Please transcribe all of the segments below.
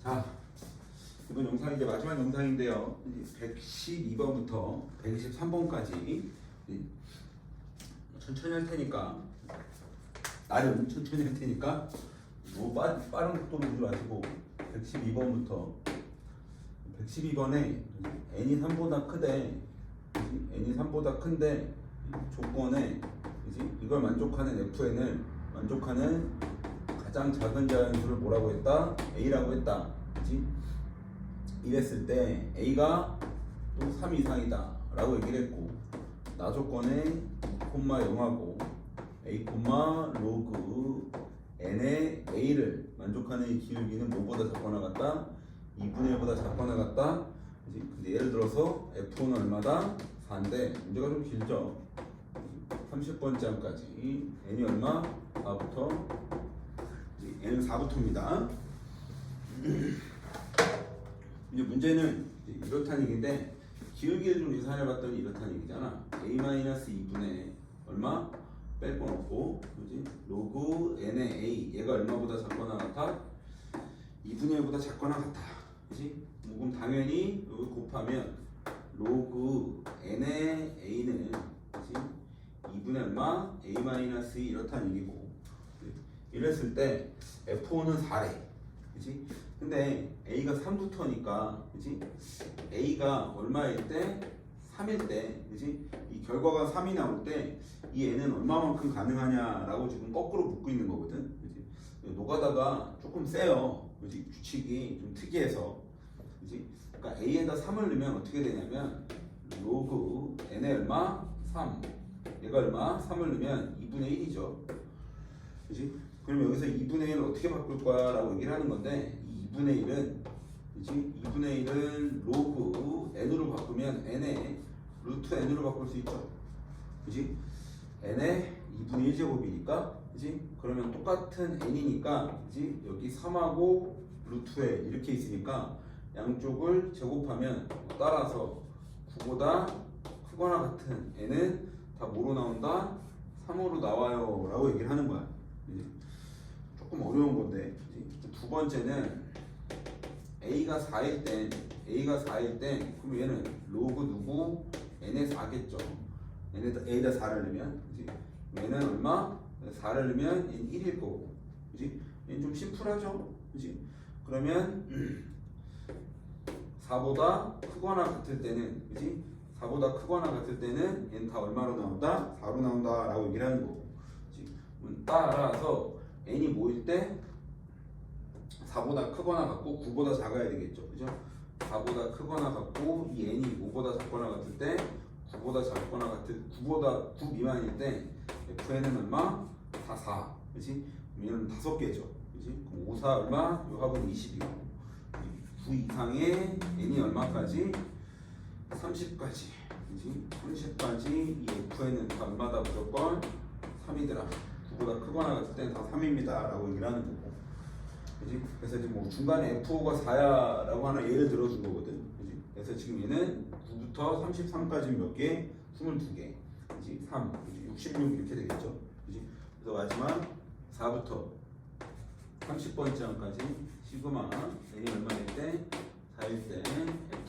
자, 이번 영상이 이제 마지막 영상인데요. 112번부터 123번까지 천천히 할 테니까, 나름 천천히 할 테니까 너무 빠른 속도로 오지 마시고 112번부터 112번에 n이 3보다 크대, n이 3보다 큰데 조건에 이걸 만족하는 fn을 만족하는 가장 작은 자연수를 뭐라고 했다? a라고 했다. 그치? 이랬을 때 a가 또 3 이상이다 라고 얘기를 했고, 나 조건에 2,0하고 a, 로그 n의 a를 만족하는 이 기울기는 뭐보다 작거나 같다? 2분의 1보다 작거나 같다. 그치? 근데 예를 들어서 f1은 얼마다? 4인데 문제가 좀 길죠. 30번째까지 n이 얼마? 4부터 n은 4부터입니다. 이제 문제는 이렇다는 얘기인데, 기울기를 좀 계산해봤더니 이렇다는 얘기잖아. a-2분의 얼마? 뺄 건 없고, 그지? 로그 n의 a, 얘가 얼마보다 작거나 같아? 2분의 1보다 작거나 같아. 그지? 그럼 당연히 여기 곱하면 로그 n의 a는, 그지? 2분의 얼마? a-2 이렇다는 얘기고, 이랬을 때 f5는 4래. 그지? 근데 a가 3부터니까, 그지? a가 얼마일 때? 3일 때, 그지? 이 결과가 3이 나올 때 이 n은 얼마만큼 가능하냐라고 지금 거꾸로 묻고 있는 거거든. 그지? 노가다가 조금 세요. 그지? 규칙이 좀 특이해서. 그지? 그러니까 a에다 3을 넣으면 어떻게 되냐면 로그 n의 얼마? 3. 얘가 얼마? 3을 넣으면 2분의 1이죠. 그지? 그럼 여기서 2분의 1을 어떻게 바꿀 거야? 라고 얘기를 하는 건데, 이 2분의 1은, 그치? 2분의 1은 로그 n으로 바꾸면 n의 루트 n으로 바꿀 수 있죠. 그치? n의 2분의 1제곱이니까, 그치? 그러면 똑같은 n이니까, 그치? 여기 3하고 루트 n 이렇게 있으니까 양쪽을 제곱하면 따라서 9보다 크거나 같은 n은 다 뭐로 나온다? 3으로 나와요. 라고 얘기를 하는 거야. 조금 어려운 건데, 두 번째는 a가 4일 땐 그럼 얘는 로그 누구? n의 4겠죠. a에다 4를 넣으면, 그치? 얘는 얼마? 4를 넣으면 얘는 1일 거고, 그치? 얘는 좀 심플하죠, 그치? 그러면 4보다 크거나 같을 때는, 그치? 4보다 크거나 같을 때는 얘는 다 얼마로 나온다? 4로 나온다 라고 얘기를 하는 거고, 그치? 따라서 n이 모일 때 4보다 크거나 같고 9보다 작아야 되겠죠. 그죠? 4보다 크거나 같고 이 n이 5보다 작거나 같을 때 9보다 작거나 같을 9 미만일 때 fn은 얼마? 다 4. 그지? 얘는 5개죠. 그지? 그럼 5, 4 얼마? 요 합은 20이고 9 이상의 n이 얼마까지? 30까지. 그지? 30까지 이 fn은 얼마다 무조건 3이더라. 9보다 크거나 같을 때는 다 3입니다. 라고 얘기를 하는 거고. 그지? 그래서 이제 뭐 중간에 F5가 4야 라고 하나 예를 들어준 거거든. 그지? 그래서 지금 얘는 9부터 33까지 몇 개? 22개. 그지? 3, 그지? 66 이렇게 되겠죠. 그지? 그래서 마지막 4부터 30번째까지 시그마 n이 얼마일 때? 4일 때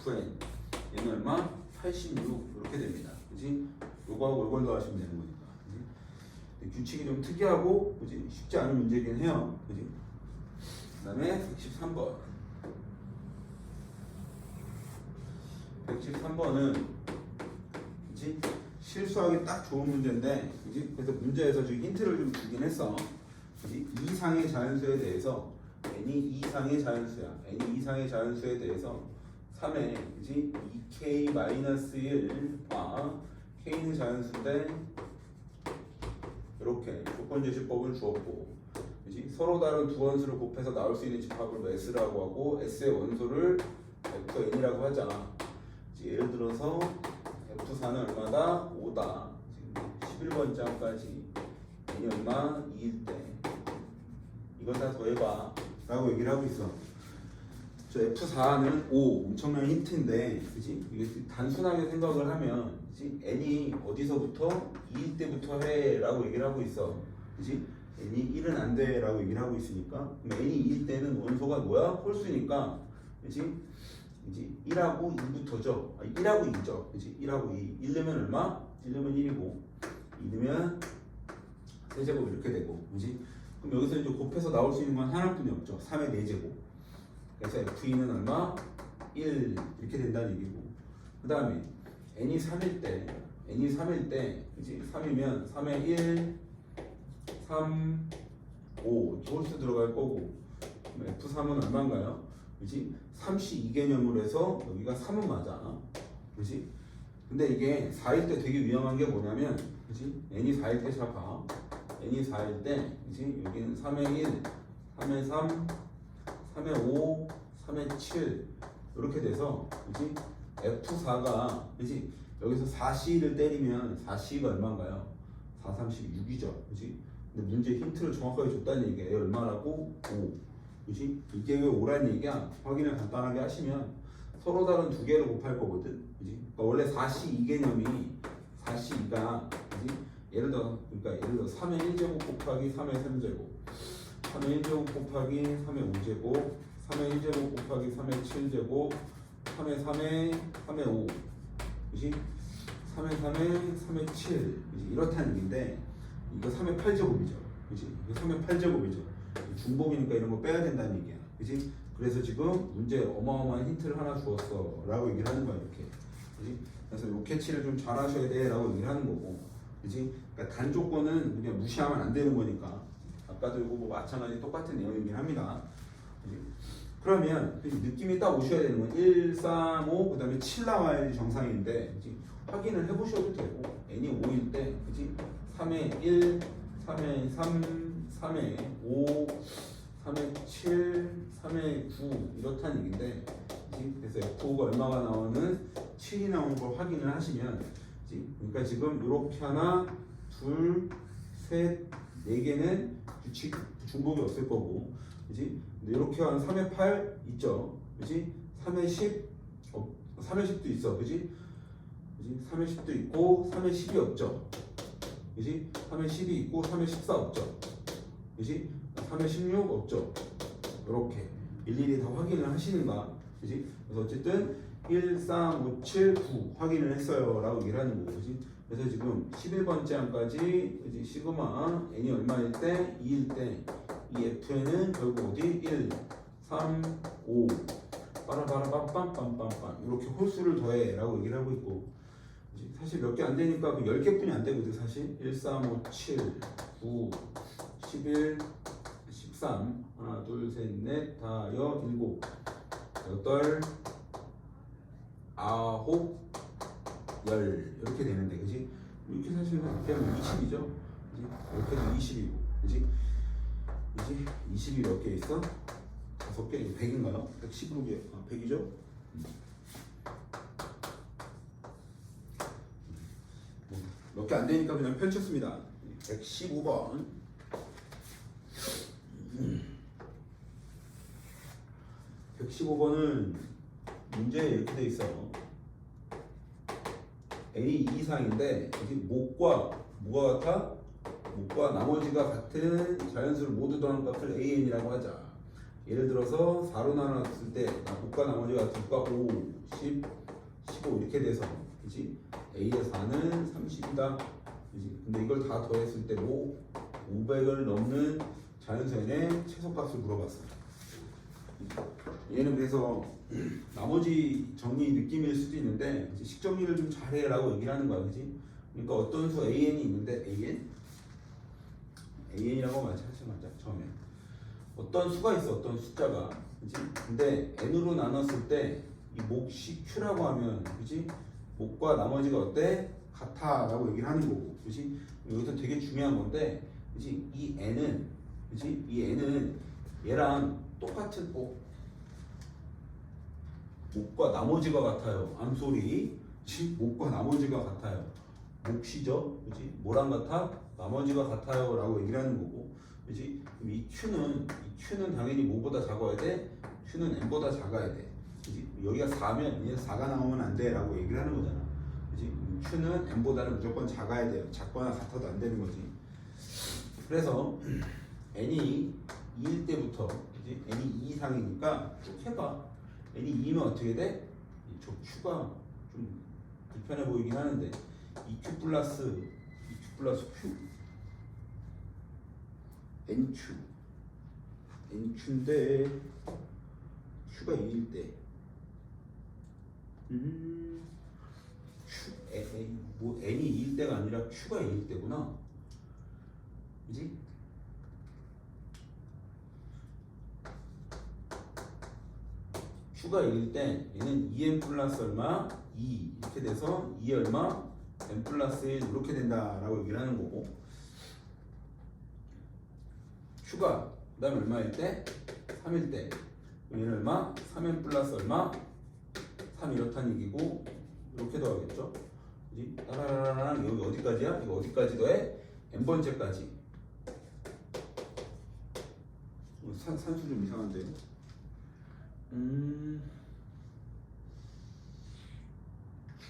fn 얘는 얼마? 86 이렇게 됩니다. 그지? 요거하고 요걸 더하시면 되는 거니까. 그지? 규칙이 좀 특이하고, 그지? 쉽지 않은 문제긴 해요. 그지? 그 다음에 113번. 113번은 그치? 실수하기 딱 좋은 문제인데, 그치? 그래서 문제에서 지금 힌트를 좀 주긴 했어. 그치? 이상의 자연수에 대해서 n이 이상의 자연수야. n이 이상의 자연수에 대해서 3에 그치? 2k-1과 k는 자연수인데 이렇게 조건제시법을 주었고, 그치? 서로 다른 두 원수를 곱해서 나올 수 있는 집합을 s라고 하고 s의 원소를 fn이라고 하자. 그치? 예를 들어서 f4는 얼마다? 5다. 11번째까지 n이 얼마? 2일 때 이걸 다 더해봐 라고 얘기를 하고 있어. 저 f4는 5 엄청난 힌트인데, 그치? 이게 단순하게 생각을 하면, 그치? n이 어디서부터? 2일 때부터 해 라고 얘기를 하고 있어. 그치? n이 1은 안 돼라고 얘기를 하고 있으니까 그럼 n이 2일 때는 원소가 뭐야? 홀수니까 그지? 이제 1하고 2부터죠. 1하고 2죠. 그지? 1하고 2. 1 넣으면 얼마? 1 넣으면 1이고 2 넣으면 세제곱 이렇게 되고 그지? 그럼 여기서 이제 곱해서 나올 수 있는 건 하나뿐이 없죠. 3의 4제곱. 그래서 F2는 얼마? 1 이렇게 된다는 얘기고 그 다음에 n이 3일 때 그지? 3이면 3에 1 3 5 홀수 들어갈 거고 그럼 F3은 얼마인가요? 그지? 3시 2개념으로 해서 여기가 3은 맞아 그지? 근데 이게 4일 때 되게 위험한 게 뭐냐면 그지? n이 4일 때 잡아 n이 4일 때 그지? 여기는 3에 1 3에 3 3에 5 3에 7 이렇게 돼서 그지? F4가 그지? 여기서 4C를 때리면 4C가 얼마인가요? 4, 36이죠 그지? 근데 문제 힌트를 정확하게 줬다는 얘기예요. 얼마라고? 5 그지? 이게 왜 5라는 얘기야? 확인을 간단하게 하시면 서로 다른 두 개를 곱할 거거든 그지? 그러니까 원래 4C 2개념이 4C 2가 그지? 예를 들어 3의 1제곱 곱하기 3의 3제곱 3의 1제곱 곱하기 3의 5제곱 3의 1제곱 곱하기 3의 7제곱 3의 3의 5 그지? 3의 3의 3의 7 그지? 이렇다는 얘기인데 이거 3의 8제곱이죠 그지? 이거 3의 8제곱이죠 중복이니까 이런 거 빼야 된다는 얘기야 그지? 그래서 지금 문제 어마어마한 힌트를 하나 주었어 라고 얘기를 하는 거야 이렇게 그지? 그래서 요 캐치를 좀 잘 하셔야 돼 라고 얘기를 하는 거고 그지? 그러니까 단 조건은 그냥 무시하면 안 되는 거니까 아까도 이거 뭐 마찬가지 똑같은 내용이긴 합니다 그지? 그러면 느낌이 딱 오셔야 되는 건 1, 3, 5, 그 다음에 7 나와야지 정상인데 그치? 확인을 해보셔도 되고 n이 5일 때 그치? 3에 1, 3에 3, 3에 5, 3에 7, 3에 9 이렇다는 얘기인데 그치? 그래서 F5가 얼마가 나오는 7이 나오는 걸 확인을 하시면 그치? 그러니까 지금 이렇게 하나, 둘, 셋, 네 개는 규칙 중복이 없을 거고 그치? 이렇게 한 3의 8 있죠 그치? 3의 10 3의 10도 있어 그치? 3의 10도 있고 3의 10이 없죠 그치? 3의 10이 있고 3의 14 없죠 그치? 3의 16 없죠 이렇게 일일이 다 확인을 하시는가 그치? 그래서 어쨌든 1, 3, 5, 7, 9 확인을 했어요 라고 얘기를 하는 거고 그치? 그래서 지금 11번째 항까지 그치? 시그마 n이 얼마일 때? 2일 때 이 F에는 결국 어디? 1, 3, 5 빠라바라 빰빰빰빰빰 이렇게 홀수를 더해 라고 얘기를 하고 있고 사실 몇 개 안 되니까 그 10개뿐이 안 되거든 사실 1, 3, 5, 7, 9, 11, 13 하나, 둘, 셋, 넷, 다, 여, 일곱, 여덟, 아홉, 열 이렇게 되는데 그지? 이렇게 사실 이렇게 하면 20이죠 이렇게 해도 20이고 그지? 20이 몇 개 있어? 5개? 100인가요? 115개 100이죠? 몇 개 안 되니까 그냥 펼쳤습니다 115번 115번은 문제에 이렇게 돼 있어 A 이상인데 목과 뭐가 같아? 목과 나머지가 같은 자연수를 모두 더한 값을 AN이라고 하자. 예를 들어서 4로 나눴을 때 목과 나머지가 같은 수가 5, 10, 15 이렇게 돼서 그치? A의 4는 30이다. 그치? 근데 이걸 다 더했을 때 500을 넘는 자연수의 최소값을 물어봤어. 얘는 그래서 나머지 정리 느낌일 수도 있는데 식정리를 좀 잘해라고 얘기를 하는 거야, 그치? 그러니까 어떤 수 AN이 있는데 AN이라고 말씀하시면 맞죠, 처음에. 어떤 수가 있어, 어떤 숫자가, 그치? 근데 N으로 나눴을 때 이 몫이 Q라고 하면, 그치? 목과 나머지가 어때? 같아 라고 얘기를 하는 거고, 그치? 여기서 되게 중요한 건데, 그치? 이 N은, 그치? 이 N은 얘랑 똑같은 목과 나머지가 같아요. 암소리. 그치? 목과 나머지가 같아요. 몫이죠. 그치? 뭐랑 같아? 나머지가 같아요. 라고 얘기를 하는 거고. 그치? 그럼 이 Q는 당연히 뭐보다 작아야 돼? Q는 N보다 작아야 돼. 그치? 여기가 4면 얘는 4가 나오면 안 돼. 라고 얘기를 하는 거잖아. 그치? Q는 N보다는 무조건 작아야 돼요. 작거나 같아도 안 되는 거지. 그래서 n이 2일 때부터 그지? n이 2 이상이니까 쭉 해봐. n이 2면 어떻게 돼? 저 q가 좀 불편해 보이긴 하는데 2q 플러스 q nq인데 q가 2일 때 뭐 n이 2일 때가 아니라 q가 2일 때구나. 그지? q가 2일 때 얘는 2n 플러스 얼마? 2 이렇게 돼서 2 얼마? n 플러스 1 이렇게 된다라고 얘기를 하는 거고, q가 그 다음에 얼마일 때? 3일 때 얘는 얼마? 3n 플러스 얼마? 3 이렇다는 얘기고, 이렇게 더하겠죠. 그지? 따라라라랑 여기 어디까지야? 이거 어디까지 더해? n번째까지. 산수 좀 이상한데요.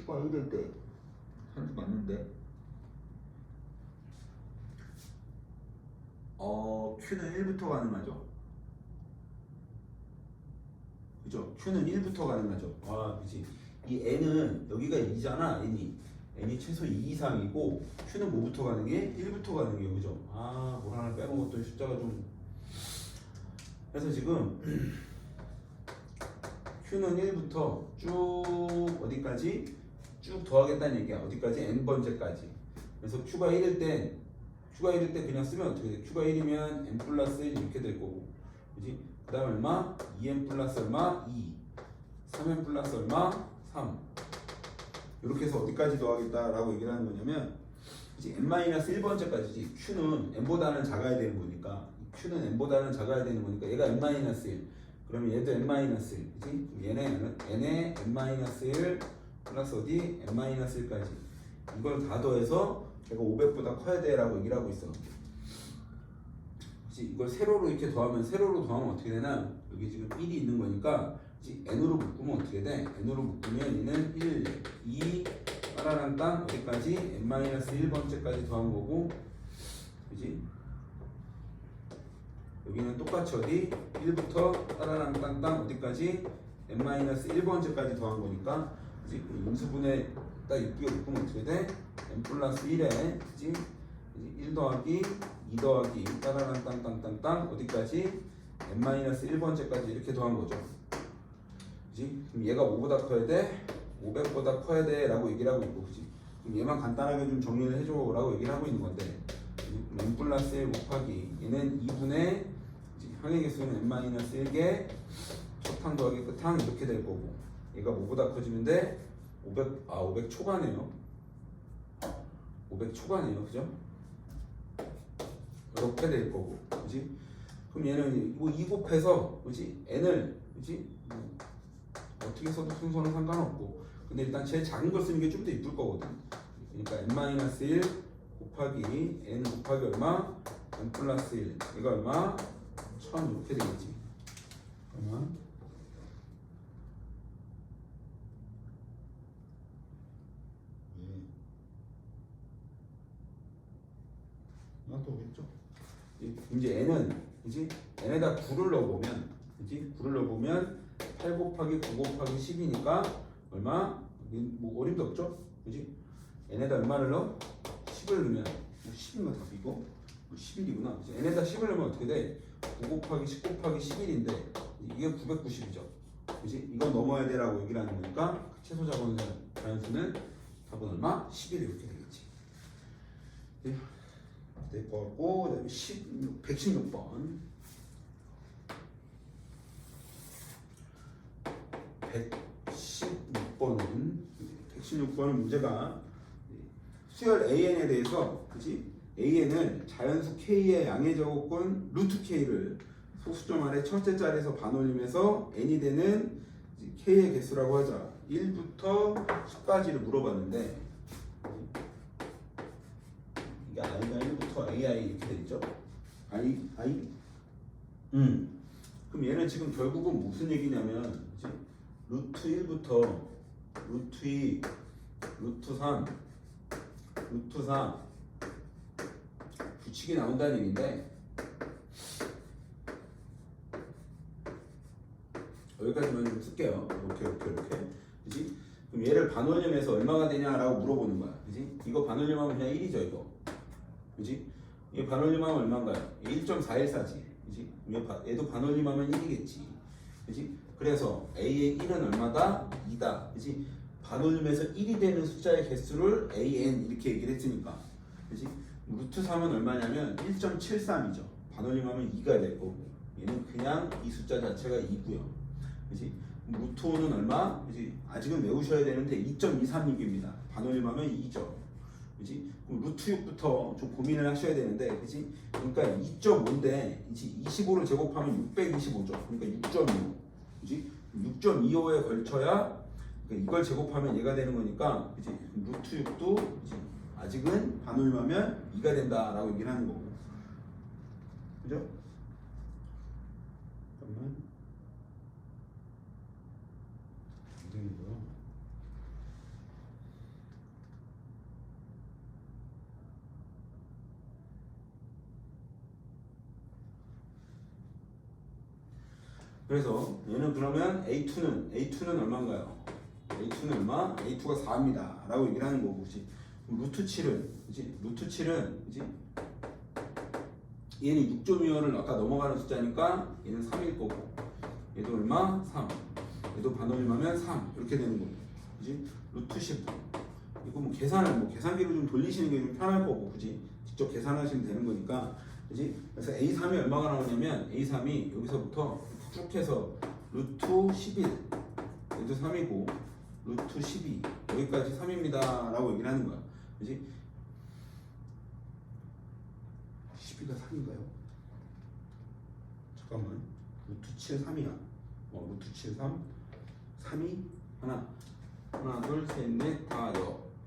q가 1일 때 산수 맞는데 q는 1부터 가능하죠. 그죠? q는 1부터 가능하죠. 아, 그치. 이 n은 여기가 2잖아. n이 최소 2 이상이고 q는 뭐부터 가능해? 1부터 가능해요. 그죠? 아, 뭘 하나 빼먹었더니 숫자가 좀. 그래서 지금 q는 1부터 쭉 어디까지? 쭉 더하겠다는 얘기야. 어디까지? n번째까지. 그래서 q가 1일 때 그냥 쓰면 어떻게 돼? q가 1이면 n 플러스 1 이렇게 될 거고, 그지? 그 다음 얼마? 2n 플러스 얼마? 2 3n 플러스 얼마? 3 이렇게 해서 어디까지 더하겠다라고 얘기를 하는 거냐면, 그지? n-1번째까지지. q는 n보다는 작아야 되는 거니까, q는 n보다는 작아야 되는 거니까 얘가 n-1 그러면 얘도 n-1, 그지? 얘는 n에 n-1 플러스 어디? n-1까지 이걸 다 더해서 얘가 500보다 커야 돼 라고 얘기를 하고 있어. 그치? 이걸 세로로 이렇게 더하면 어떻게 되나? 여기 지금 1이 있는 거니까, 그치? n으로 묶으면 어떻게 돼? n으로 묶으면 얘는 1, 2 따라랑 땅 어디까지? n-1번째까지 더한 거고, 그치? 여기는 똑같이 어디? 1부터 따라랑 땅땅 어디까지? n-1번째까지 더한 거니까, 그치? 인수분해 딱 이쁘게 묶으면 어떻게 돼? n 플러스 1에 그치? 1 더하기 2 더하기 따라랑 땅땅땅땅 어디까지? n-1번째까지 이렇게 더한 거죠. 그치? 그럼 얘가 5보다 커야 돼? 500보다 커야 돼 라고 얘기를 하고 있고, 그치? 그럼 얘만 간단하게 좀 정리를 해줘 라고 얘기를 하고 있는 건데, n 플러스 1 곱하기 얘는 2분의 항의 개수는 n-1개 첫항 더하기 끝항 이렇게 될 거고, 얘가 5보다 커지면 돼? 500 초과네요. 500 초과네요. 그죠? 이렇게 될 거고, 그지? 그럼 얘는 뭐 2 곱해서, 그지? n을, 그지? 뭐 어떻게 써도 순서는 상관없고, 근데 일단 제일 작은 걸 쓰는 게 좀 더 이쁠 거거든. 그러니까 n-1 곱하기 n 곱하기 얼마? n 플러스 1 이거 얼마? 1000 이렇게 되겠지. 그러면 또 오겠죠. 이제 n은 그지? n에다 9를 넣어보면, 그지? 9를 넣어보면 8 곱하기 9 곱하기 10이니까 얼마? 뭐 어림도 없죠, 그지? n에다 얼마를 넣어? 10을 넣으면 10인가 답이고 11이구나. n에다 10을 넣으면 어떻게 돼? 9 곱하기 10 곱하기 11인데 이게 990이죠. 그지? 이건 넘어야 돼라고 얘기를 하는 거니까 최소 자연수는 답은 얼마? 11 이렇게 되겠지. 될 것 같고, 그 다음에 116번 116번은 문제가 수열 AN에 대해서, 그치? AN을 자연수 K의 양의 제곱근 루트 K를 소수점 아래 첫째 자리에서 반올림해서 N이 되는 K의 개수라고 하자. 1부터 10까지를 물어봤는데, 이게 I가 1부터 AI 이렇게 되죠? I? 그럼 얘는 지금 결국은 무슨 얘기냐면, 그치? 루트 1부터 루트 2, 루트 3, 루트 4, 규칙이 나온다는 얘기인데 여기까지만 좀 쓸게요. 이렇게. 그지? 그럼 얘를 반올림해서 얼마가 되냐라고 물어보는 거야. 그지? 이거 반올림하면 그냥 1이죠, 이거. 그지? 이게 반올림하면 얼마인가요? 1.414지. 그지? 얘도 반올림하면 1이겠지. 그지? 그래서 A의 1은 얼마다? 2다. 그지? 반올림해서 1이 되는 숫자의 개수를 AN 이렇게 얘기를 했으니까. 그지? 루트 3은 얼마냐면 1.73이죠. 반올림하면 2가 될 거고. 얘는 그냥 이 숫자 자체가 2고요. 그지? 루트 5는 얼마? 그지? 아직은 외우셔야 되는데 2.236입니다. 반올림하면 2죠. 그지? 그럼 루트 6부터 좀 고민을 하셔야 되는데, 그지? 그러니까 2.5인데, 25를 제곱하면 625죠. 그러니까 6.25. 그지? 6.25에 걸쳐야, 그러니까 이걸 제곱하면 얘가 되는 거니까, 그지? 루트 6도, 그지? 아직은 반올림하면 2가 된다라고 얘기를 하는 거고. 그죠? 잠깐만. 그래서 얘는 그러면 A2는 얼마인가요? A2는 얼마? A2가 4입니다. 라고 얘기를 하는 거고, 그치? 루트 7은, 그치? 루트 7은, 그치? 얘는 6.25를 아까 넘어가는 숫자니까 얘는 3일 거고, 얘도 얼마? 3. 얘도 반올림하면 3. 이렇게 되는 거고, 그치? 루트 15. 이거 뭐 계산기로 좀 돌리시는 게 좀 편할 거고, 그치? 직접 계산하시면 되는 거니까, 그치? 그래서 A3이 얼마가 나오냐면, A3이 여기서부터 쭉 해서 루트 11 얘도 3이고 루트 12 여기까지 3입니다 라고 얘기를 하는 거야. 그지? 12가 3인가요? 잠깐만. 루트 7 3이야. 루트 7 3 3이 하나 둘 셋 넷 다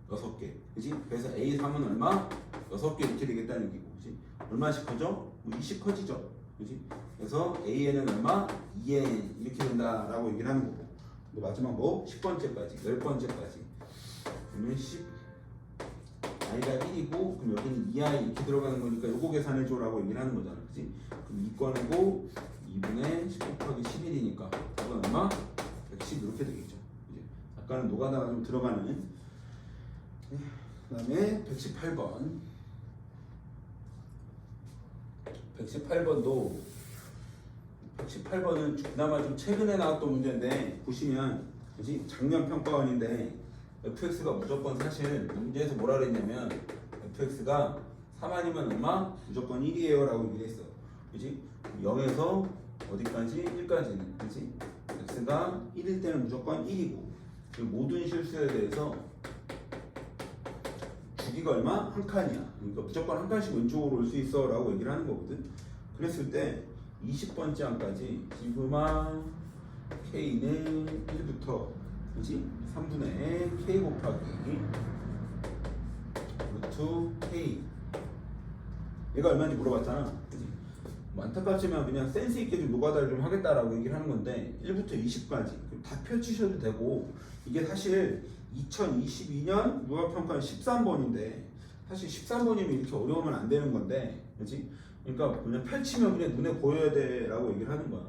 6개. 그지? 그래서 A3은 얼마? 6개 이렇게 되겠다는 얘기고. 그지? 얼마씩 커져? 20 커지죠. 그지? 그래서 AN은 얼마? 2N 이렇게 된다라고 얘기를 하는 거고. 근데 마지막 10번째까지, 10번째까지. 그러면 10 I가 1이고, 그럼 여기는 2I 이렇게 들어가는 거니까 요거 계산해줘라고 얘기를 하는 거잖아. 그지? 그럼 2권이고 2분의 10 곱하기 11이니까 이건 얼마? 110 이렇게 되겠죠. 그지? 아까는 노가다가 좀 들어가는. 그 다음에 118번. 118번은 그나마 좀 최근에 나왔던 문제인데 보시면 그지? 작년 평가원인데 fx가 무조건 사실 문제에서 뭐라 그랬냐면 fx가 3 아니면 얼마? 무조건 1이에요 라고 얘기를 했어. 그지? 0에서 어디까지? 1까지는 그지? x가 1일 때는 무조건 1이고 그리고 모든 실수에 대해서 주기가 얼마? 한 칸이야. 그러니까 무조건 한 칸씩 왼쪽으로 올 수 있어 라고 얘기를 하는 거거든. 그랬을 때 20번째 항까지 시그마 K는 1부터 그지? 3분의 K 곱하기 루트 K 얘가 얼마인지 물어봤잖아. 그지? 뭐 안타깝지만 그냥 센스 있게 좀 노가다를 좀 하겠다라고 얘기를 하는 건데 1부터 20까지 다 펼치셔도 되고 이게 사실 2022년 유아평가는 13번인데 사실 13번이면 이렇게 어려우면 안 되는 건데 그렇지? 그러니까 그냥 펼치면 그냥 눈에 보여야 돼 라고 얘기를 하는 거야.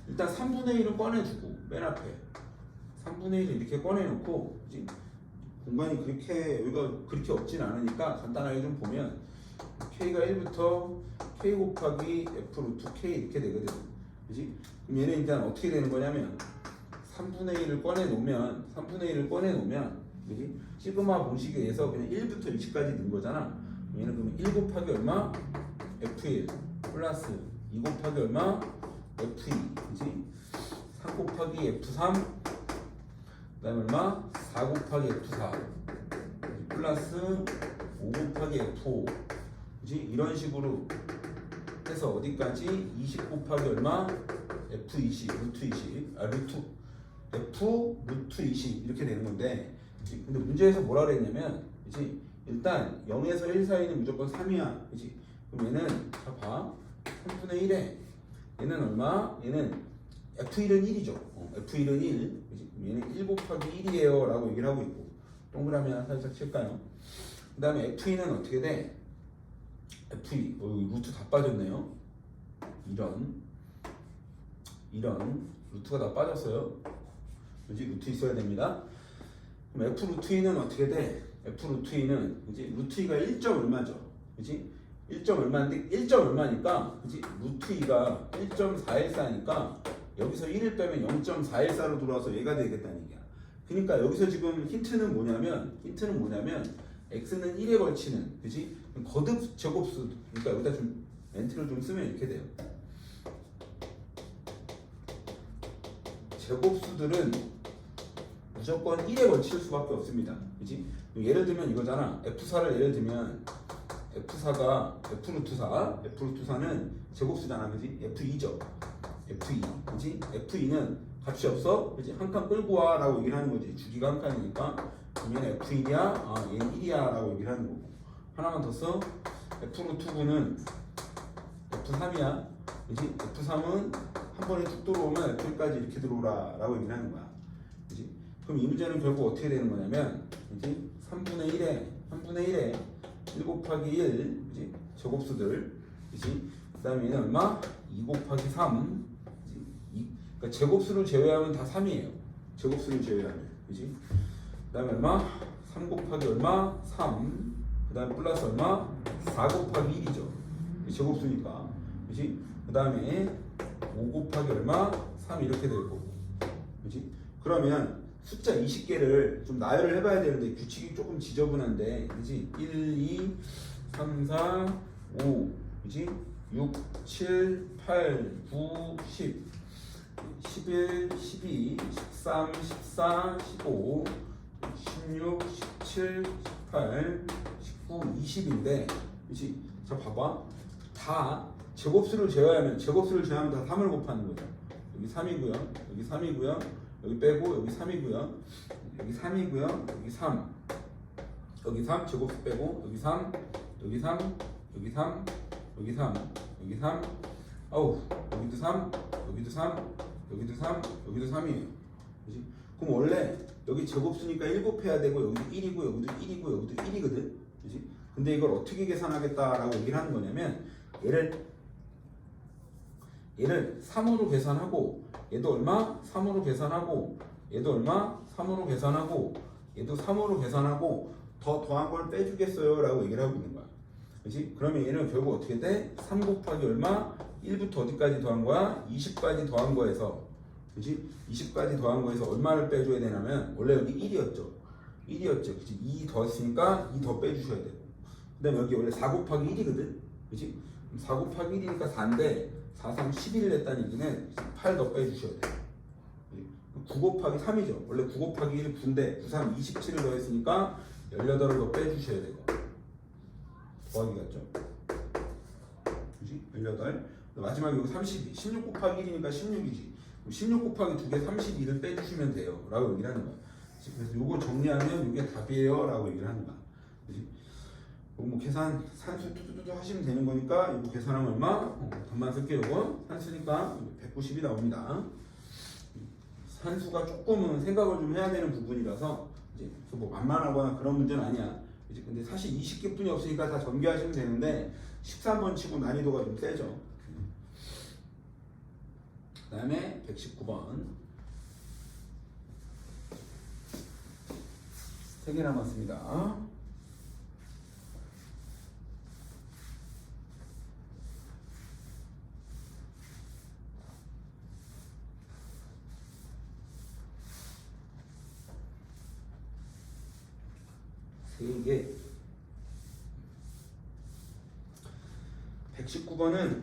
일단 3분의 1은 꺼내주고 맨 앞에 3분의 1을 이렇게 꺼내놓고 그치? 공간이 여기가 그렇게 없진 않으니까 간단하게 좀 보면 K가 1부터 K 곱하기 F 루트 K 이렇게 되거든. 그치? 그럼 얘는 일단 어떻게 되는 거냐면 3분의 1을 꺼내놓으면 그치? 시그마 공식에 의해서 그냥 1부터 20까지 넣은 거잖아. 얘는 그러면 1 곱하기 얼마? F1 플러스 2 곱하기 얼마? F2 그치? 3 곱하기 F3 그 다음에 얼마? 4 곱하기 F4 플러스 5 곱하기 F5 그치? 이런 식으로 해서 어디까지? 20 곱하기 얼마? F20 루트 20 F 루트 20 이렇게 되는 건데 그치? 근데 문제에서 뭐라 그랬냐면 그치? 일단 0에서 1 사이는 무조건 3이야 그치? 그럼 얘는 자 봐 3분의 1에 얘는 얼마? 얘는 F1은 1이죠. F1은 1 그치? 그럼 얘는 1 곱하기 1이에요 라고 얘기를 하고 있고 동그라미 하나 살짝 칠까요? 그 다음에 F2는 어떻게 돼? F2 루트 다 빠졌네요. 이런 루트가 다 빠졌어요. 그지? 루트 있어야 됩니다. 그럼 F 루트 2는 어떻게 돼? F 루트 2는 그지? 루트 2가 1점 얼마죠? 그지? 1점 얼마인데 1점 얼마니까 그지? 루트 2가 1.414니까 여기서 1을 빼면 0.414로 돌아와서 얘가 되겠다는 얘기야. 그러니까 여기서 지금 힌트는 뭐냐면 x는 1에 걸치는 그지? 거듭 제곱수. 그러니까 여기다 좀 멘트를 좀 쓰면 이렇게 돼요. 제곱수들은 무조건 1에 걸칠 수밖에 없습니다. 그지? 예를 들면 이거잖아. F4를 예를 들면 F4가 F루트4는 제곱수잖아. 그지? F2죠. F2. 그지? F2는 값이 없어. 그지? 한 칸 끌고 와 라고 얘기를 하는 거지. 주기가 한 칸이니까 그러면 F1이야? 얘는 1이야 라고 얘기를 하는 거고. 하나만 더 써. F루트9는 F3이야. 그지? F3은 한 번에 쭉 들어오면 F1까지 이렇게 들어오라 라고 얘기를 하는 거야. 그지? 그럼 이 문제는 결국 어떻게 되는 거냐면 그지? 3분의 1에 1 곱하기 1 그지? 제곱수들 그지? 그 다음에 얘는 얼마? 2 곱하기 3 그지? 그러니까 제곱수를 제외하면 다 3이에요. 제곱수를 제외하면 그지? 그 다음에 얼마? 3 곱하기 얼마? 3 그 다음에 플러스 얼마? 4 곱하기 1이죠. 제곱수니까 그지? 그 다음에 5 곱하기 얼마? 3 이렇게 될 거고 그지? 그러면 숫자 20개를 좀 나열을 해봐야 되는데 규칙이 조금 지저분한데 그지? 1, 2, 3, 4, 5 그지? 6, 7, 8, 9, 10 11, 12, 13, 14, 15 16, 17, 18, 19, 20인데 그지? 자 봐봐 다 제곱수를 제외하면 다 3을 곱하는 거죠. 여기 3이고요. 여기 3이고요. 여기 빼고 여기 3이고요. 여기 3이고요. 여기 3. 여기 3 제곱수 빼고 여기 3. 여기 3. 여기 3. 여기 3. 여기 3. 아우. 여기도 3. 여기도 3. 여기도 3. 여기도 3이에요. 그렇지? 그럼 원래 여기 제곱수니까 1 곱해야 되고 여기도 1이고 여기도 1이고 여기도 1이거든. 그렇지? 근데 이걸 어떻게 계산하겠다라고 얘기를 하는 거냐면 얘를 3으로 계산하고 얘도 얼마? 3으로 계산하고 얘도 얼마? 3으로 계산하고 얘도 3으로 계산하고 더한 걸 빼주겠어요 라고 얘기를 하고 있는 거야. 그렇지? 그러면 얘는 결국 어떻게 돼? 3 곱하기 얼마? 1부터 어디까지 더한 거야? 20까지 더한 거에서 그렇지? 20까지 더한 거에서 얼마를 빼줘야 되냐면 원래 여기 1이었죠. 그렇지? 2 더했으니까 2 더 빼주셔야 되고 그 다음에 여기 원래 4 곱하기 1이거든. 그렇지? 4 곱하기 1이니까 4인데 4, 3, 11을 냈다는 얘기는 8 더 빼주셔야 돼요. 9 곱하기 3이죠. 원래 9 곱하기 1 9인데 9, 3, 27을 더했으니까 18을 더 빼주셔야 되고 더하기 같죠? 그지? 18 마지막에 여기 32 16 곱하기 1이니까 16이지 16 곱하기 2개 32를 빼주시면 돼요 라고 얘기를 하는 거야. 그래서 요거 정리하면 이게 답이에요 라고 얘기를 하는 거야. 그지? 뭐 계산 산수 뚜두두두 하시면 되는 거니까 이거 계산하면 얼마? 답만 쓸게요. 이거 산수니까 190이 나옵니다. 산수가 조금은 생각을 좀 해야 되는 부분이라서 이제 뭐 만만하거나 그런 문제는 아니야. 이제 근데 사실 20개뿐이 없으니까 다 전개하시면 되는데 13번 치고 난이도가 좀 세죠. 그 다음에 119번 3개 남았습니다. 이게 119번은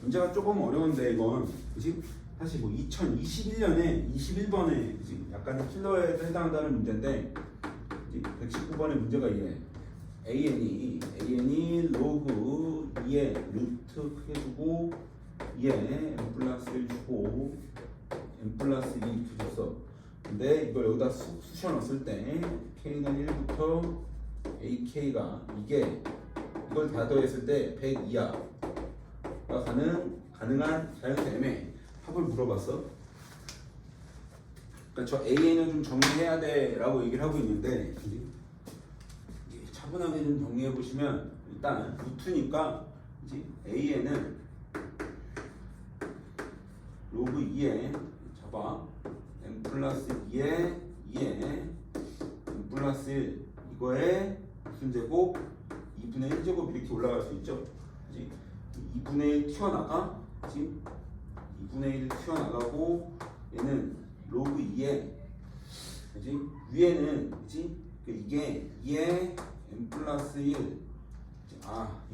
문제가 조금 어려운데 이건 그치? 사실 뭐 2021년에 21번에 약간 킬러에 해당한다는 문제인데 119번의 문제가 이래. AN이 로그 2에 루트 크게 주고 2에 n 플러스 1 주고 n 플러스 2 주셨어. 근데 이걸 여기다 쑤셔 넣었을 때 K는 1부터 AK가 이게 이걸 다 더했을 때 102야 가 가능한 자연수 M의 합을 물어봤어. 그러니까 저 AN은 좀 정리해야 돼 라고 얘기를 하고 있는데 차분하게 좀 정리해 보시면 일단 루트니까 그지? a에는 로그 2에 잡아 n 플러스 2에 2에 n 플러스 1 이거에 무슨 제곱? 2분의 1제곱 이렇게 올라갈 수 있죠. 그지? 2분의 1 튀어나가 그지? 2분의 1 튀어나가고 얘는 로그 2에 그지? 위에는 그지? 이게 2에 n 플러스 1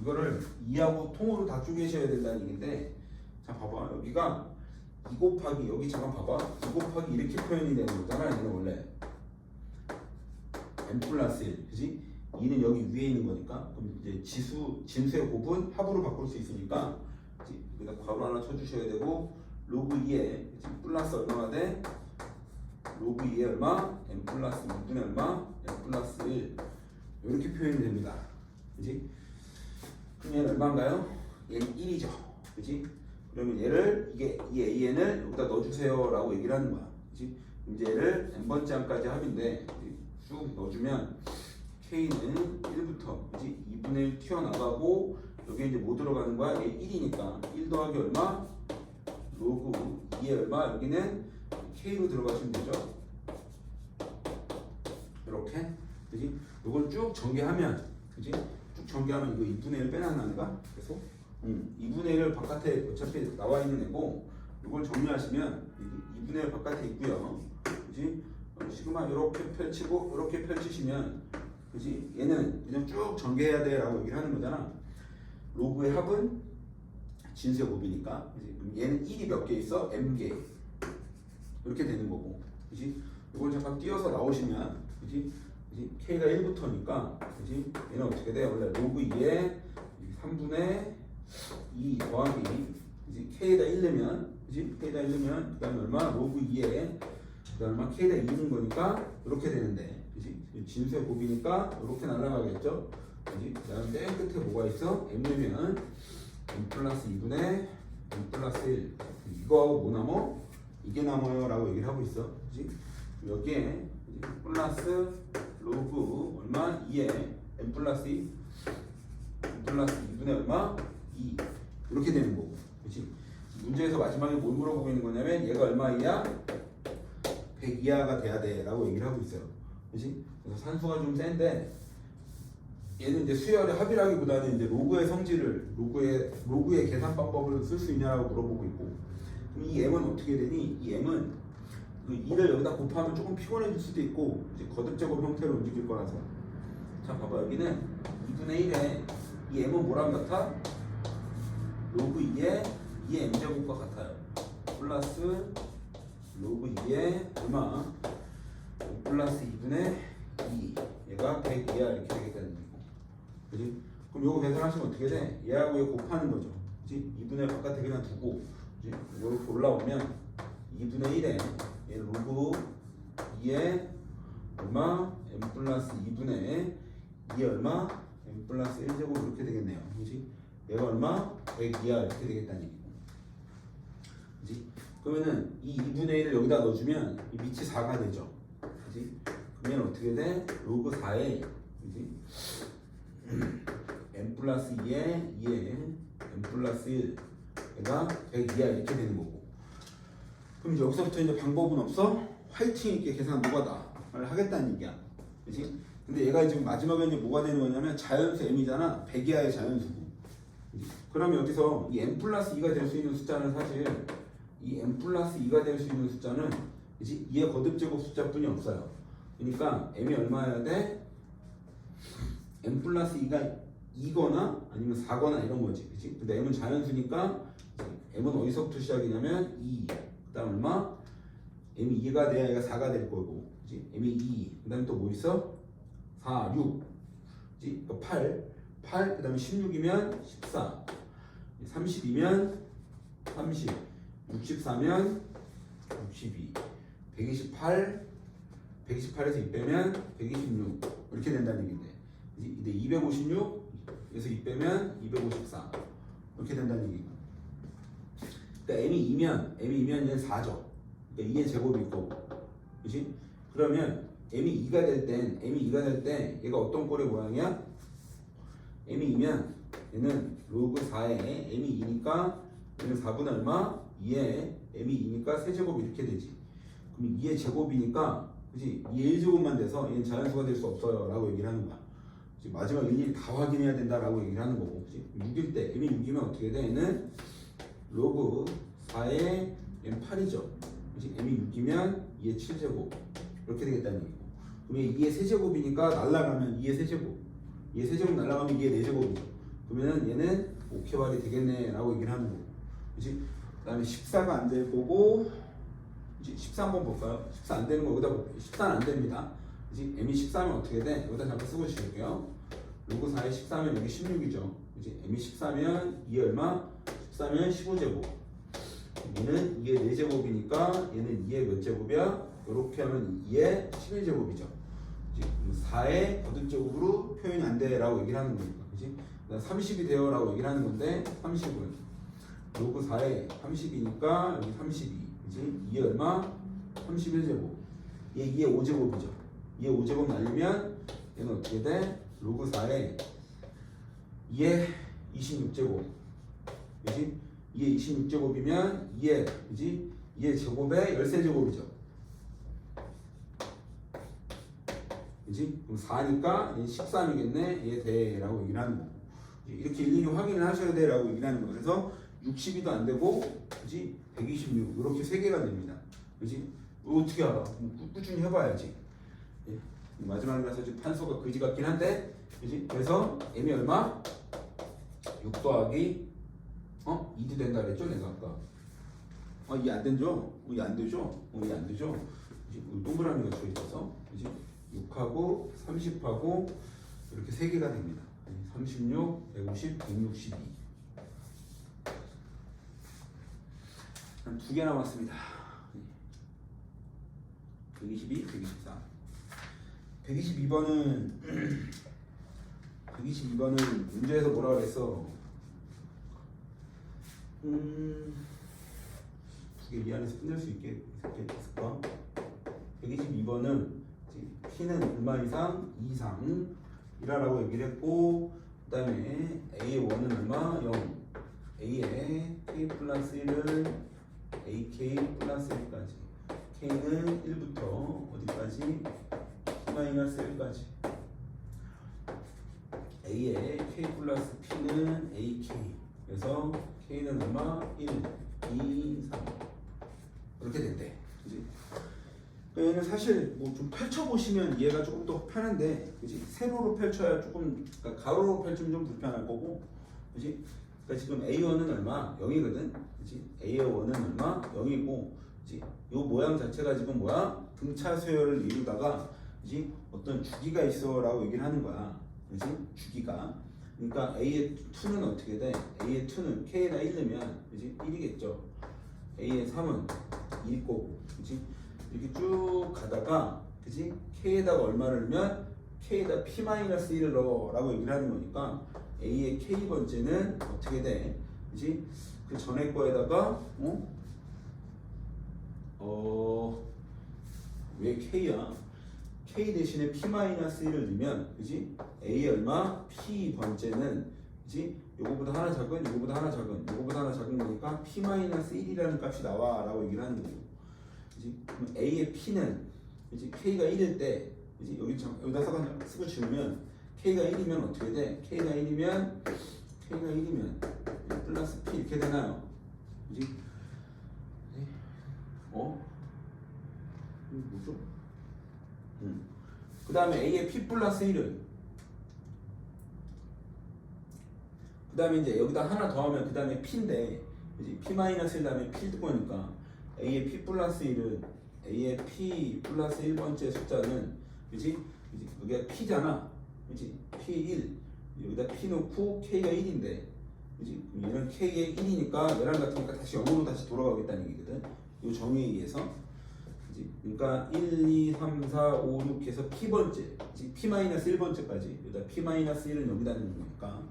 이거를 2하고 통으로 다 쪼개셔야 된다는 얘기인데 자 봐봐 여기가 2 곱하기 여기 잠깐 봐봐 2 곱하기 이렇게 표현이 되는 거잖아 얘는 원래 n 플러스 1 그지? 2는 여기 위에 있는 거니까 그럼 이제 진수의 곱은 합으로 바꿀 수 있으니까 그지? 여기다 괄호 하나 쳐주셔야 되고 로그 2에 플러스 얼마가 돼? 로그 2에 얼마? n 플러스 2분의 얼마? n 플러스 1 이렇게 표현이 됩니다 그지? 그럼 얘는 얼마인가요? 얘는 1이죠 그지? 그러면 얘를 이 AN을 여기다 넣어주세요 라고 얘기를 하는 거야 그지? 이제 얘를 n번째 항까지 합인데 쭉 넣어주면 K는 1부터 그지? 2분의 1 튀어나가고 여기 이제 뭐 들어가는 거야? 얘 1이니까 1 더하기 얼마? 로그 2에 얼마? 여기는 K로 들어가시면 되죠 이렇게 그지? 이걸 쭉 전개하면 그지? 쭉 전개하면 이거 2분의 1 빼놨나 내가? 계속 2분의 1을 바깥에 어차피 나와 있는 애고 이걸 정리하시면 2분의 1 바깥에 있고요 그지? 시그마 이렇게 펼치고 이렇게 펼치시면 그지? 얘는 그냥 쭉 전개해야 돼 라고 얘기를 하는 거잖아 로그의 합은 진수의 곱이니까 그지? 그럼 얘는 1이 몇 개 있어? m개 이렇게 되는 거고 그지? 이걸 잠깐 띄어서 나오시면 그지? K가 1부터니까 그지? 얘는 어떻게 돼? 원래 로그 2에 3분의 2 더하기 그지? K에다 1 넣으면 그지? K에다 1 넣으면 그 다음에 얼마? 로그 2에 그 다음에 K에다 2는 거니까 이렇게 되는데 그지? 진수의 곱이니까 이렇게 날아가겠죠? 그지? 그 다음에 맨 끝에 뭐가 있어? M 넣으면 M 플러스 2분의 M 플러스 1 이거하고 뭐 남어? 이게 남아요 라고 얘기를 하고 있어 그지? 여기에 플러스 로그 얼마? 2에 n 플러스 2 n 플러스 2분의 얼마? 2 이렇게 되는 거고 그렇지? 문제에서 마지막에 뭘 물어보고 있는 거냐면 얘가 얼마 이하? 100 이하가 돼야 돼 라고 얘기를 하고 있어요 그렇지? 그래서 산수가 좀 센데 얘는 이제 수열의 합이라기보다는 이제 로그의 성질을 로그의 계산 방법을 쓸 수 있냐라고 물어보고 있고 그럼 이 m은 어떻게 되니? 이 m은 그 2를 여기다 곱하면 조금 피곤해질 수도 있고 이제 거듭제곱 형태로 움직일 거라서 자 봐봐 여기는 2분의 1에 이 m은 뭐랑 같아? 로그 2에 2의 m제곱과 같아요 플러스 로그 2에 얼마? 플러스 2분의 2 얘가 100 이하 이렇게 되겠다는 얘기고 그지? 그럼 요거 계산하시면 어떻게 돼? 얘하고 얘 곱하는 거죠 그지? 2분의 1 바깥에 그냥 두고 그지? 요렇게 올라오면 2분의 1에 얘 로그 2에 얼마? m 플러스 2분의 2에 얼마? m 플러스 1제곱 이렇게 되겠네요 그지? 얘가 얼마? 100 이하 이렇게 되겠다는 얘기고 그지? 그러면은 이 2분의 1을 여기다 넣어주면 이 밑이 4가 되죠 그지? 그러면 어떻게 돼? 로그 4에 그지? m 플러스 2에 2에 m 플러스 1 얘가 100 이하 이렇게 되는 거고 그럼 이제 여기서부터 이제 방법은 없어? 화이팅 있게 계산 노가다를 하겠다는 얘기야 그치? 근데 얘가 지금 마지막에 이제 뭐가 되는 거냐면 자연수 m이잖아 100 이하의 자연수고 그러면 여기서 이 m 플러스 2가 될 수 있는 숫자는 사실 이 m 플러스 2가 될 수 있는 숫자는 그치? 2의 거듭제곱 숫자뿐이 없어요 그러니까 m이 얼마여야 돼? m 플러스 2가 2거나 아니면 4거나 이런 거지 그치? 근데 m은 자연수니까 m은 어디서부터 시작이냐면 2 그 다음 얼마? m이 2가 돼야 얘가 4가 될 거고 그치? m이 2 그 다음에 또 뭐 있어? 4, 6 그치? 8 그 다음에 16이면 14 30이면 30 64면 62 128 128에서 2 빼면 126 이렇게 된다는 얘기인데 근데 256에서 2 빼면 254 이렇게 된다는 얘기고 그러니까 m이 2면 얘는 4죠 그러니까 2의 제곱이 있고 그치? 그러면 m이 2가 될 때 얘가 어떤 꼴의 모양이야? m이 2면 얘는 로그 4에 m이 2니까 얘는 4분의 얼마? 2에 m이 2니까 세제곱 이렇게 되지. 그럼 2의 제곱이니까 그치? 2의 1제곱만 돼서 얘는 자연수가 될 수 없어요 라고 얘기를 하는 거야. 그치? 마지막 일일이 다 확인해야 된다라고 얘기를 하는 거고. 그치? 6일 때 m이 6이면 어떻게 돼? 얘는 로그 4에 m 8이죠. 그치? m이 6이면 2의 7제곱 이렇게 되겠다는 얘기고. 그러면 2의 세제곱이니까 날라가면 2의 세제곱 2의 세제곱 날라가면 2의 4제곱이죠. 그러면은 얘는 5개월이 되겠네 라고 얘기를 하는 거고. 그치? 그 다음에 14가 안 될 거고 14 한번 볼까요? 14 안 되는 거 여기다 볼게요. 14는 안 됩니다. 그치? m이 14면 어떻게 돼? 여기다 잠깐 쓰고 지울게요. 로그 4에 14면 여기 16이죠. 그치? m이 14면 2에 얼마? 14면 15제곱. 얘는 2의 4제곱이니까 얘는 2의 몇 제곱이야? 이렇게 하면 2의 11제곱이죠. 그럼 4의 거듭제곱으로 표현이 안 돼 라고 얘기를 하는 거니까. 그치? 30이 돼요 라고 얘기를 하는 건데 30은 로그 4에 30이니까 여기 32 그치? 2의 얼마? 31제곱. 얘 2의 5제곱이죠. 2의 5제곱 날리면 얘는 어떻게 돼? 로그 4에 2의 26제곱. 그치? 2의 26제곱이면 2의 그치? 2의 제곱에 13제곱이죠. 그치? 그럼 4니까 얘 13이겠네. 얘 대라고 얘기를 하는 거고. 이렇게 일일이 확인을 하셔야 돼 라고 얘기를 하는 거. 그래서 60이도 안 되고 그치? 126 이렇게 3개가 됩니다. 그치? 어떻게 알아? 꾸준히 해봐야지. 예. 마지막에 가서 판서가 그지 같긴 한데 그치? 그래서 m이 얼마? 6 더하기 2도 된다 그랬죠? 내가 아까 이해 안 되죠? 이해 안 되죠? 이해 안 되죠? 동그라미가 들어있어서 그치? 6하고 30하고 이렇게 3개가 됩니다. 36, 150, 162 한 2개 남았습니다. 122, 124 122번은 문제에서 뭐라 그랬어? 2개 이 안에서 끝낼 수 있을까? 122번은 P는 얼마 이상? 2 이상 이라라고 얘기를 했고 그 다음에 A1은 얼마? 0 A에 K 플러스 1을 AK 플러스 1까지 K는 1부터 어디까지? P 마이너스 1까지 A에 K 플러스 P는 AK 그래서 K는 얼마? 1, 2, 3 이렇게 된대. 그치? 얘는 사실 뭐 좀 펼쳐보시면 이해가 조금 더 편한데 그치? 세로로 펼쳐야 조금 그러니까 가로로 펼치면 좀 불편할 거고 그치? 그러니까 지금 A1은 얼마? 0이거든 그치? A1은 얼마? 0이고 그치? 요 모양 자체가 지금 뭐야? 등차 수열을 이루다가 그치? 어떤 주기가 있어 라고 얘기를 하는 거야 그치? 주기가 그러니까 A의 2는 어떻게 돼? A의 2는 K에다 1넣으면 그치? 1이겠죠 A의 3은 2일 거고 그치? 이렇게 쭉 가다가 그치? K에다가 얼마를 넣으면 K에다 P-1을 넣어 라고 얘기를 하는 거니까 A의 K번째는 어떻게 돼? 그치? 그 전에 거에다가 왜 K야? K 대신에 P-1을 넣으면 그치? A의 얼마? P번째는 그치? 요거보다 하나 작은, 요거보다 하나 작은, 요거보다 하나 작은 거니까 P-1이라는 값이 나와 라고 얘기를 하는 거고 그치? 그럼 A의 P는 그치? K가 1일 때 그치? 여기다 쓰고 지우면 K가 1이면 어떻게 돼? K가 1이면 플러스 P 이렇게 되나요? 그치? 이거 뭐죠? 그 다음에 A의 P 플러스 1은 그 다음에 이제 여기다 하나 더하면 그 다음에 P인데 그치? P 마이너스 1 다음에 P 거니까 A의 P 플러스 1은 A의 P 플러스 1번째 숫자는 그치? 여기가 P잖아 그치? P1 여기다 P 놓고 K가 1인데 그치? 얘는 K의 1이니까 얘랑 같으니까 다시 0으로 다시 돌아가겠다는 얘기거든 이 정의에 의해서 그치? 그러니까 1, 2, 3, 4, 5, 6 해서 P번째 그치? P-1번째까지 여기다 P-1을 여기다 넣는 거니까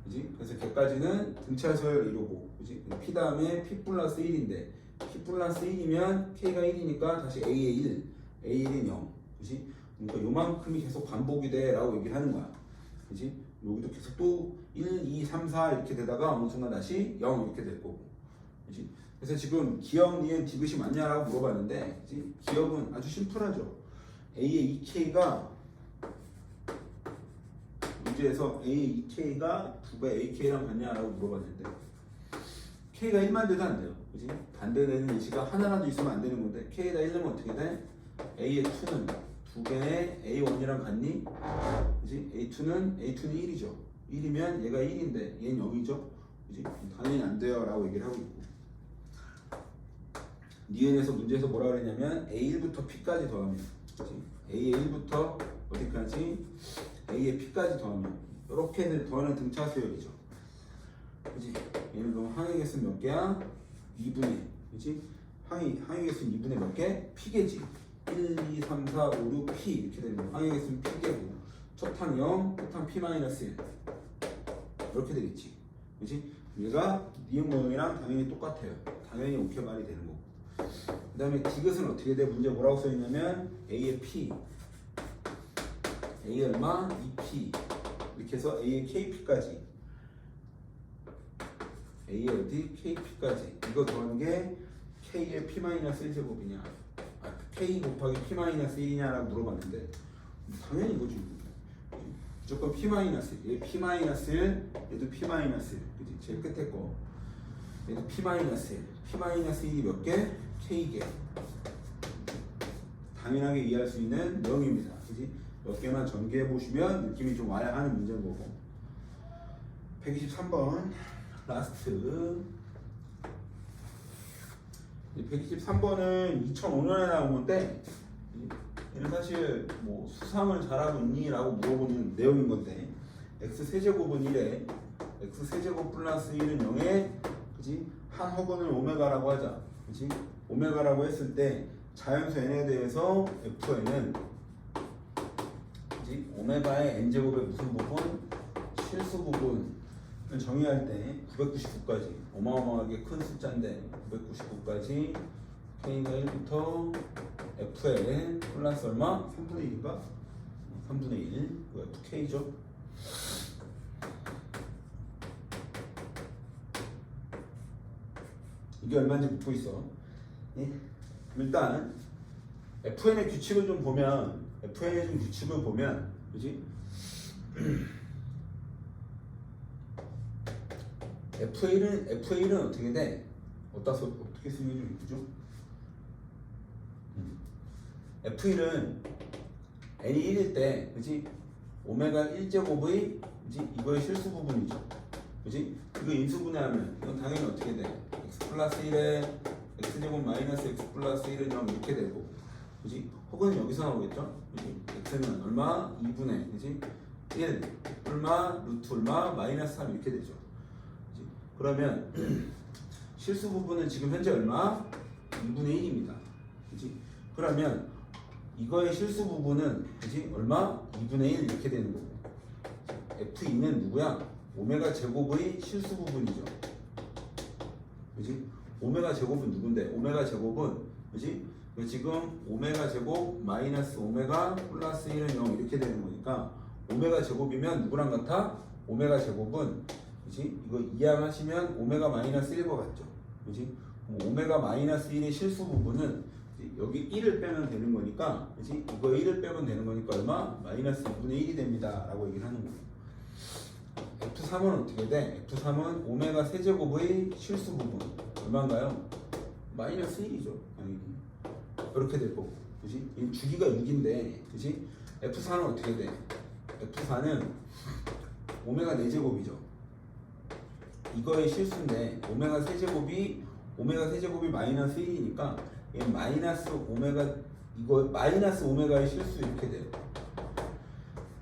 그치? 그래서 걔까지는 등차수열 이루고 그치? P 다음에 P 플러스 1인데 P 플러스 1이면 K가 1이니까 다시 A의 1 A의 1은 0 그치? 그러니까 요만큼이 계속 반복이 돼 라고 얘기를 하는 거야 그치? 여기도 계속 또 1, 2, 3, 4 이렇게 되다가 어느 순간 다시 0 이렇게 될 거고. 그치? 그래서 지금 기억, 니은, 디귿이 맞냐라고 물어봤는데, 그치? 기억은 아주 심플하죠. A의 2K가 문제에서 A의 2K가 9가 AK랑 같냐라고 물어봤는데 K가 1만 돼도 안 돼요. 그치? 반대되는 예시가 하나라도 있으면 안 되는 건데 K가 1이면 어떻게 돼? A의 2는 2개의 A1이랑 같니? 그치? A2는 1이죠. 1이면 얘가 1인데 얘는 0이죠. 그치? 당연히 안 돼요 라고 얘기를 하고 있고, 니은에서 문제에서 뭐라 그랬냐면 A1부터 P까지 더하면, 그치? A의 1부터 어디까지? A의 P까지 더하면 이렇게 더하는 등차 수열이죠. 그치? 얘는 그럼 항의 개수 몇 개야? 2분의, 그치? 항의 개수는 2분의 몇 개? P개지. 1, 2, 3, 4, 5, 6, P 이렇게 되는 거. 항의 개수는 P개고 첫항 0, 끝항 P-1 이렇게 되겠지. 그치? 얘가 니은 모형이랑 당연히 똑같아요. 당연히 오케이 말이 되는 거고. 그 다음에 디귿은 어떻게 돼? 문제 뭐라고 써있냐면 A의 P, A 얼마? 2P 이렇게 해서 A의 KP까지, A의 어디? KP까지 이거 더하는 게 K의 P-1제곱이냐 K 곱하기 P-1이냐라고 물어봤는데 당연히 이거지. 무조건 P-1, 얘 P-1, 얘도 P-1, 그치? 제일 끝에 거 얘도 P-1, P-1이 몇 개? K개. 당연하게 이해할 수 있는 내용입니다. 그치? 몇 개만 전개해 보시면 느낌이 좀 와야 하는 문제인 거고. 123번 라스트. 123번은 2005년에 나온 건데 얘는 사실 뭐 수상을 잘하고 있니? 라고 물어보는 내용인 건데 x세제곱은 1에 x세제곱 플러스 1은 0에, 그치? 한 허근을 오메가라고 하자. 그치? 오메가라고 했을 때 자연수 n에 대해서 fn은, 그치? 오메가의 n제곱의 무슨 부분? 실수 부분을 정의할 때 999까지 어마어마하게 큰 숫자인데 999까지 k가 1부터 fn 플러스 얼마? 3분의 1인가? 3분의 1 fk죠. 이게 얼마인지 묻고 있어. 예? 일단 FN의 규칙을 좀 보면, 그지? FA는 어떻게 돼? 어떻게 쓰면 좀 이쁘죠? F1은 n이 1일 때, 그지? 오메가 1제곱의, 그지? 이거의 실수 부분이죠. 그지? 이거 인수분해하면 이건 당연히 어떻게 돼? x 플러스 1에 x제곱 마이너스 x 플러스 1은 0 이렇게 되고, 그지? 혹은 여기서 나오겠죠? 그지? x는 얼마? 2분의, 그지? 1 얼마? 루트 얼마? 마이너스 3 이렇게 되죠. 그지? 그러면 실수 부분은 지금 현재 얼마? 2분의 1입니다. 그지? 그러면 이거의 실수 부분은, 그지? 얼마? 2분의 1 이렇게 되는 거고, F2는 누구야? 오메가 제곱의 실수 부분이죠. 그지? 오메가 제곱은 누군데? 오메가 제곱은, 그지? 지금 오메가 제곱 마이너스 오메가 플러스 1은 0 이렇게 되는 거니까 오메가 제곱이면 누구랑 같아? 오메가 제곱은, 그지? 이거 이항하시면 오메가 마이너스 1과 같죠. 그지? 오메가 마이너스 1의 실수 부분은 여기 1을 빼면 되는 거니까, 그지? 이거 1을 빼면 되는 거니까 얼마? 마이너스 2분의 1이 됩니다 라고 얘기를 하는 거예요. F3은 어떻게 돼? F3은 오메가 세제곱의 실수 부분 얼마인가요? 마이너스 1이죠. 당연히 이렇게 될 거고, 그지? 이 주기가 6인데, 그지? F4는 어떻게 돼? F4는 오메가 4제곱이죠. 이거의 실수인데 오메가 세제곱이 마이너스 1이니까 얘 마이너스 오메가, 이거 마이너스 오메가의 실수 이렇게 돼요.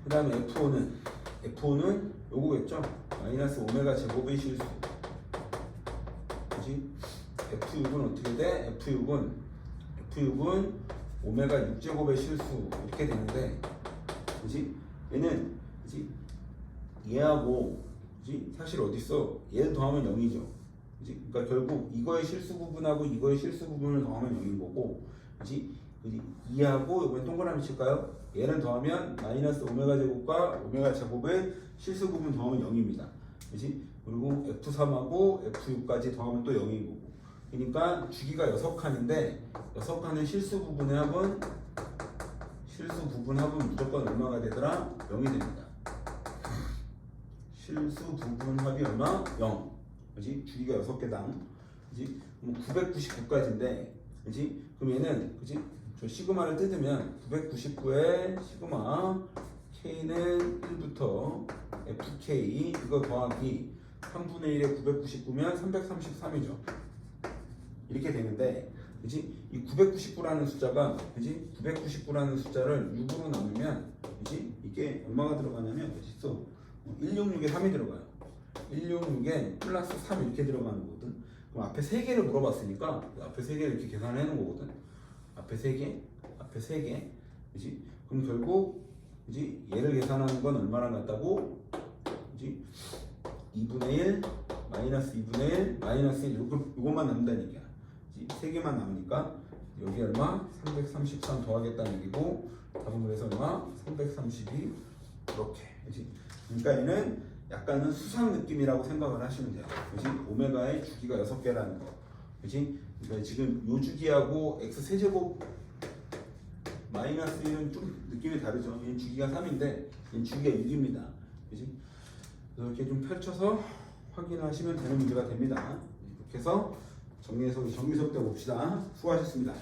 그 다음에 F5는 요거겠죠? 마이너스 오메가 제곱의 실수. 그지? F6은 어떻게 돼? F6은 오메가 6제곱의 실수 이렇게 되는데, 그지? 얘는, 그지? 얘하고, 그지? 사실 어딨어? 얘를 더하면 0이죠. 그지? 그러니까 결국 이거의 실수 부분하고 이거의 실수 부분을 더하면 0인 거고, 그지? 그지? 2하고 이번엔 동그라미 칠까요? 얘는 더하면 마이너스 오메가 제곱과 오메가 제곱의 실수 부분 더하면 0입니다. 그렇지? 그리고 F3하고 F6까지 더하면 또 0인 거고. 그러니까 주기가 6칸인데 6칸의 실수 부분 합은 무조건 얼마가 되더라? 0이 됩니다. 실수 부분 합이 얼마? 0. 그렇지? 주기가 6개당. 그렇지? 그럼 999까지인데, 그렇지? 그럼 얘는, 그렇지? 저 시그마를 뜯으면 999에 시그마 K는 1부터 FK 이거 더하기 3분의 1에 999면 333이죠. 이렇게 되는데, 그렇지? 이 999라는 숫자가, 그렇지? 999라는 숫자를 6으로 나누면, 그렇지? 이게 얼마가 들어가냐면, 그렇지? 166에 3이 들어가요. 166에 플러스 3 이렇게 들어가는 거거든. 그럼 앞에 3개를 물어봤으니까 앞에 3개를 이렇게 계산해 놓은 거거든. 앞에 3개, 앞에 3개. 그지? 그럼 결국 그지? 얘를 계산하는 건 얼마나 같다고? 그지? 2분의 1, 마이너스 2분의 1, 마이너스 1 요것만 남는다는 얘기야. 그지? 3개만 남으니까 여기 얼마? 333 더하겠다는 얘기고 답은 그래서 얼마? 332 이렇게. 그지? 그러니까 얘는 약간은 수상 느낌이라고 생각을 하시면 돼요. 그지? 오메가의 주기가 6개라는 거. 그지? 그러니까 지금 요 주기하고 x 세제곱 마이너스 1은 좀 느낌이 다르죠. 얘는 주기가 3인데 얘는 주기가 6입니다. 그지? 그래서 이렇게 좀 펼쳐서 확인하시면 되는 문제가 됩니다. 이렇게 해서 정리해서 정리 수업 때 봅시다. 수고하셨습니다.